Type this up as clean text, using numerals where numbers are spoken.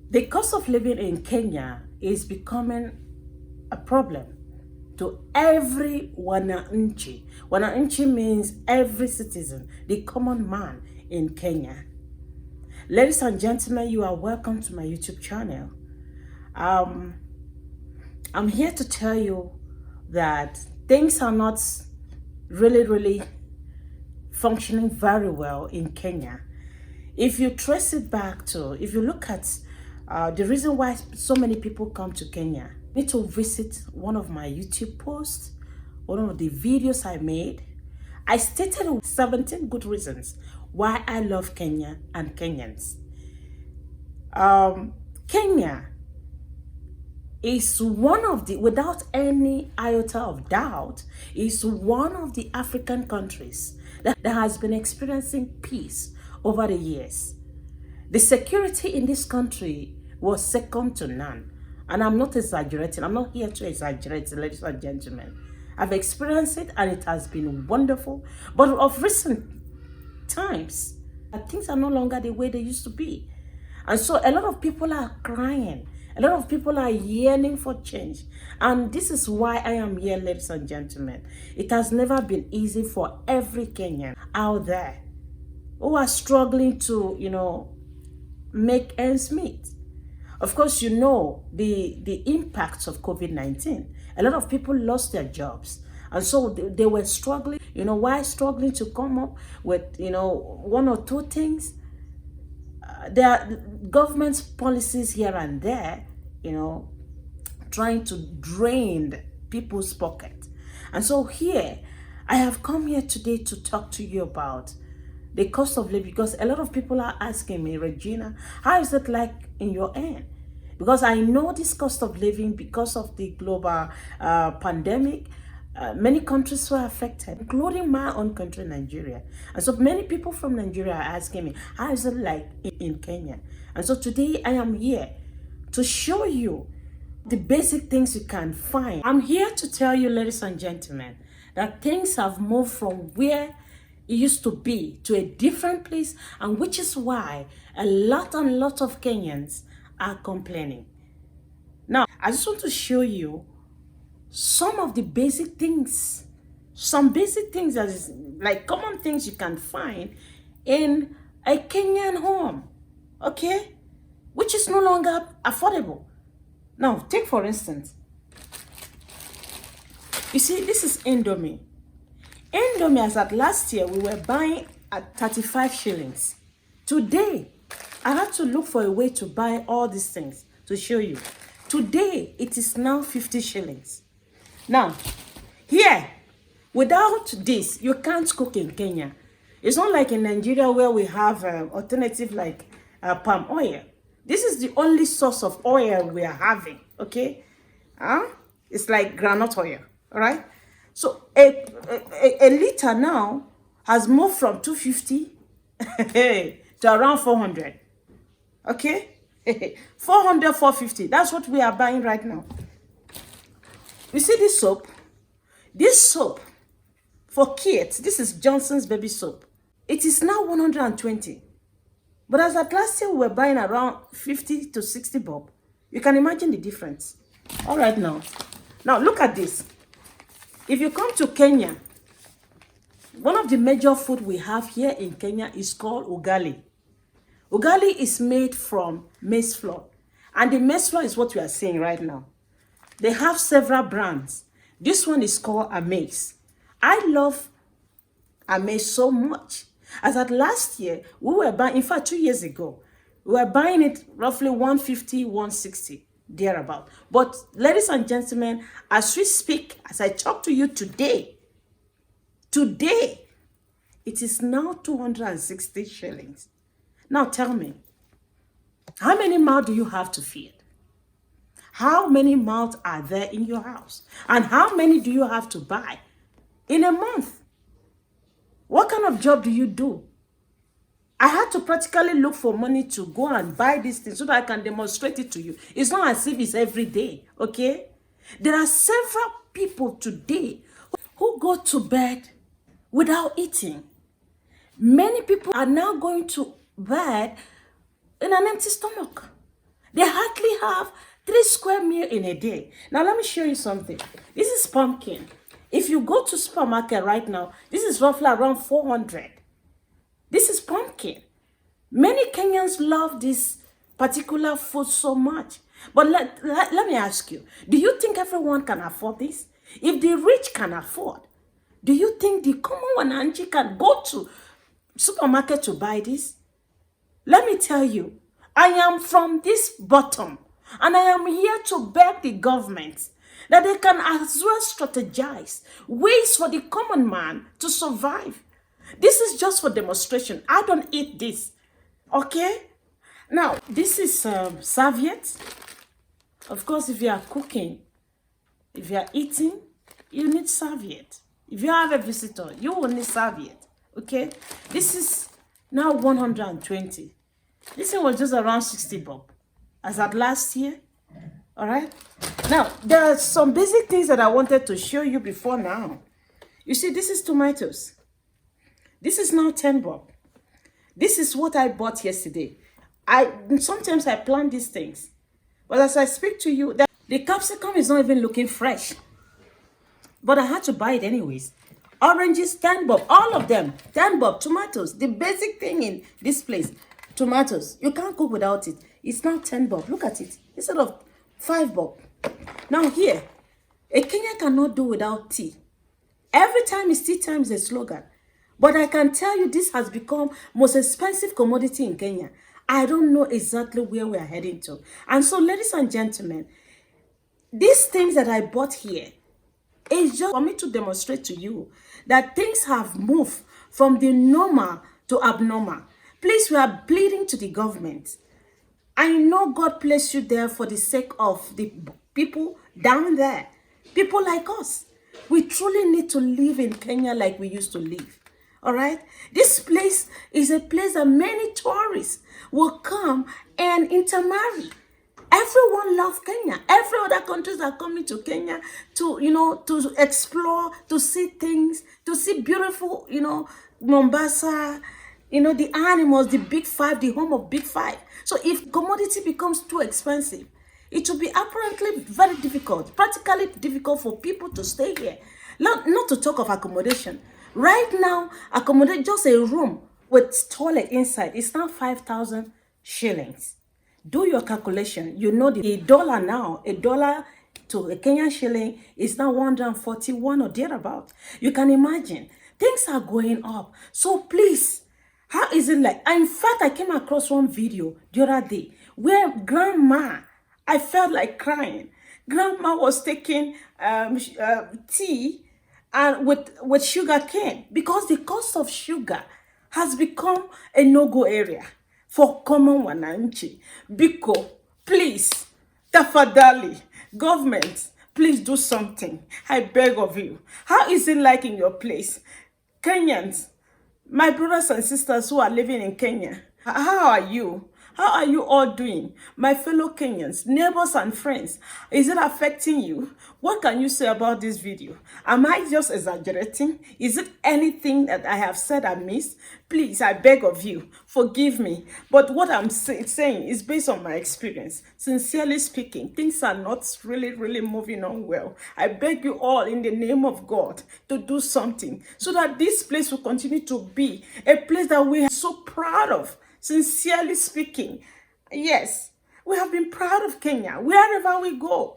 The cost of living in Kenya is becoming a problem to every wananchi. Wananchi means every citizen, the common man in Kenya. Ladies and gentlemen, you are welcome to my YouTube channel. I'm here to tell you that things are not really functioning very well in Kenya. If you trace it back to, if you look at the reason why so many people come to Kenya, you need to visit one of my YouTube posts, one of the videos I made. I stated 17 good reasons why I love Kenya and Kenyans. Kenya is one of the, without any iota of doubt, is one of the African countries that has been experiencing peace over the years. The security in this country was second to none. And I'm not exaggerating. I'm not here to exaggerate, ladies and gentlemen. I've experienced it and it has been wonderful. But of recent times, things are no longer the way they used to be. And so a lot of people are crying. A lot of people are yearning for change. And this is why I am here, ladies and gentlemen. It has never been easy for every Kenyan out there who are struggling to, make ends meet. Of course, the impacts of COVID-19. A lot of people lost their jobs. And so they were struggling, while struggling to come up with, one or two things. There are government's policies here and there, trying to drain people's pocket. And so here, I have come here today to talk to you about the cost of living, because a lot of people are asking me, Regina, how is it like in your end? Because I know this cost of living, because of the global pandemic, many countries were affected, including my own country, Nigeria. And so many people from Nigeria are asking me, how is it like in Kenya? And so today I am here to show you the basic things you can find. I'm here to tell you, ladies and gentlemen, that things have moved from where it used to be to a different place, and which is why a lot of Kenyans are complaining. Now, I just want to show you some of the basic things, that is like common things you can find in a Kenyan home, okay, which is no longer affordable. Now, take for instance, you see, this is Indomie. Indomie, as at last year, we were buying at 35 shillings. Today, I had to look for a way to buy all these things to show you. Today, it is now 50 shillings. Now, here, without this, you can't cook in Kenya. It's not like in Nigeria where we have alternative like palm oil. This is the only source of oil we are having, okay? It's like groundnut oil, all right? So a liter now has moved from 250 to around 400, okay? 400, 450, that's what we are buying right now. You see this soap? This soap for kids, this is Johnson's baby soap. It is now 120. But as at last year, we were buying around 50 to 60 bob. You can imagine the difference. All right now. Now look at this. If you come to Kenya, one of the major food we have here in Kenya is called ugali. Ugali is made from maize flour. And the maize flour is what we are seeing right now. They have several brands. This one is called Amaze. I love Amaze so much. As at last year, we were buying, in fact, 2 years ago, we were buying it roughly 150, 160, thereabout. But ladies and gentlemen, as we speak, as I talk to you today, it is now 260 shillings. Now tell me, how many mouths do you have to feed? How many mouths are there in your house? And how many do you have to buy in a month? What kind of job do you do? I had to practically look for money to go and buy these things so that I can demonstrate it to you. It's not as if it's every day, okay? There are several people today who go to bed without eating. Many people are now going to bed in an empty stomach. They hardly have 3 square meals in a day. Now, let me show you something. This is pumpkin. If you go to supermarket right now, this is roughly around 400. This is pumpkin. Many Kenyans love this particular food so much. But let me ask you, do you think everyone can afford this? If the rich can afford, do you think the common Wananchi can go to supermarket to buy this? Let me tell you, I am from this bottom, and I am here to beg the government that they can as well strategize ways for the common man to survive. This is just for demonstration. I don't eat this, okay? Now, this is serviette. Of course, if you are cooking, if you are eating, you need serviette. If you have a visitor, you will need serviette, okay? This is now 120. This thing was just around 60 bob as at last year. All right. Now, there are some basic things that I wanted to show you before now. You see, this is tomatoes. This is now 10 bob. This is what I bought yesterday. Sometimes I plant these things. But as I speak to you, the capsicum is not even looking fresh. But I had to buy it anyways. Oranges, 10 bob. All of them, 10 bob. Tomatoes, the basic thing in this place. Tomatoes, you can't cook without it. It's now 10 bob. Look at it. Instead of 5 bob. Now here, a Kenyan cannot do without tea. Every time is tea time is a slogan. But I can tell you this has become most expensive commodity in Kenya. I don't know exactly where we are heading to. And so, ladies and gentlemen, these things that I bought here is just for me to demonstrate to you that things have moved from the normal to abnormal. Please, we are pleading to the government. I know God placed you there for the sake of the people down there. People like us. We truly need to live in Kenya like we used to live. All right? This place is a place that many tourists will come and intermarry. Everyone loves Kenya. Every other countries are coming to Kenya to, to explore, to see things, to see beautiful, Mombasa, the animals, the big five, the home of big five. So if commodity becomes too expensive, it will be apparently very difficult, practically difficult for people to stay here. Not to talk of accommodation. Right now, accommodate just a room with toilet inside. It's now 5,000 shillings. Do your calculation. You know the dollar now, a dollar to a Kenyan shilling is now 141 or thereabout. You can imagine. Things are going up. So please, how is it like? In fact, I came across one video the other day where grandma, I felt like crying. Grandma was taking tea and with sugar cane because the cost of sugar has become a no-go area for common Wananchi. Biko, please, tafadhali, government, please do something. I beg of you. How is it like in your place? Kenyans, my brothers and sisters who are living in Kenya, how are you? How are you all doing? My fellow Kenyans, neighbors and friends, is it affecting you? What can you say about this video? Am I just exaggerating? Is it anything that I have said amiss? Please, I beg of you, forgive me. But what I'm saying is based on my experience. Sincerely speaking, things are not really moving on well. I beg you all in the name of God to do something so that this place will continue to be a place that we are so proud of. Sincerely speaking, yes, we have been proud of Kenya wherever we go.